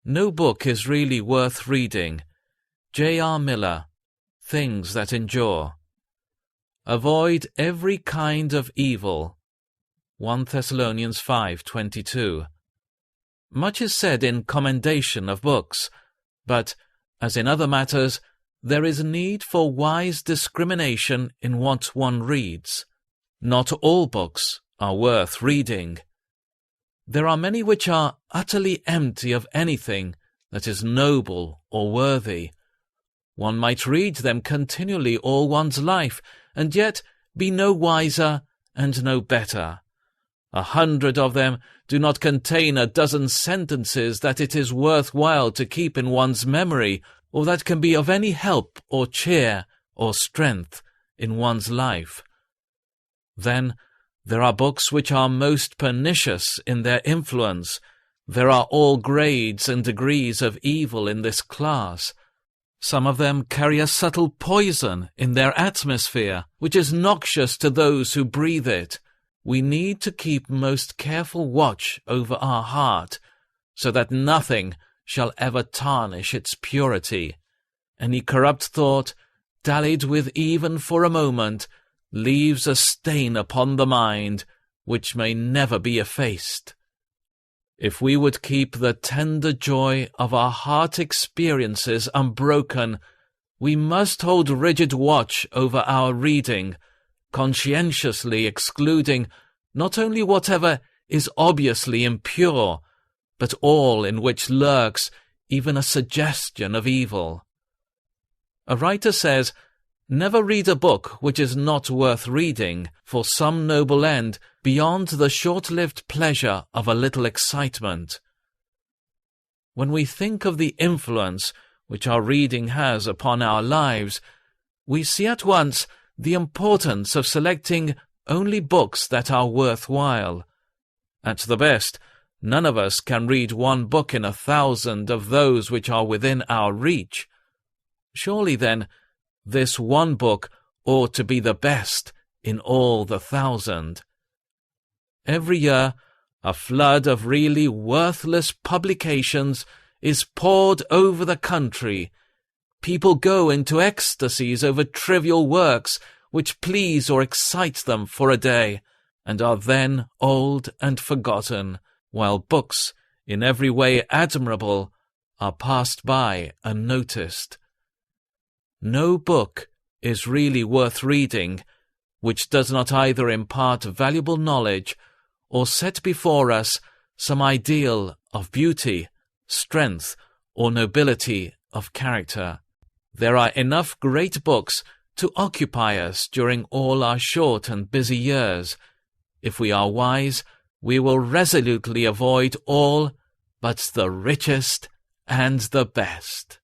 No book is really worth reading. J.R. Miller, Things That Endure. Avoid every kind of evil. 1 Thessalonians 5:22. Much is said in commendation of books, but, as in other matters, there is need for wise discrimination in what one reads. Not all books are worth reading. There are many which are utterly empty of anything that is noble or worthy. One might read them continually all one's life, and yet be no wiser and no better. 100 of them do not contain a dozen sentences that it is worth while to keep in one's memory, or that can be of any help or cheer or strength in one's life. Then there are books which are most pernicious in their influence. There are all grades and degrees of evil in this class. Some of them carry a subtle poison in their atmosphere, which is noxious to those who breathe it. We need to keep most careful watch over our heart, so that nothing shall ever tarnish its purity. Any corrupt thought, dallied with even for a moment, leaves a stain upon the mind, which may never be effaced. If we would keep the tender joy of our heart experiences unbroken, we must hold rigid watch over our reading, conscientiously excluding not only whatever is obviously impure, but all in which lurks even a suggestion of evil. A writer says, "Never read a book which is not worth reading for some noble end beyond the short-lived pleasure of a little excitement." When we think of the influence which our reading has upon our lives, we see at once the importance of selecting only books that are worthwhile. At the best, none of us can read one book in 1,000 of those which are within our reach. Surely, then, this one book ought to be the best in all the 1,000. Every year, a flood of really worthless publications is poured over the country. People go into ecstasies over trivial works which please or excite them for a day, and are then old and forgotten, while books, in every way admirable, are passed by unnoticed. No book is really worth reading which does not either impart valuable knowledge or set before us some ideal of beauty, strength, or nobility of character. There are enough great books to occupy us during all our short and busy years. If we are wise, we will resolutely avoid all but the richest and the best.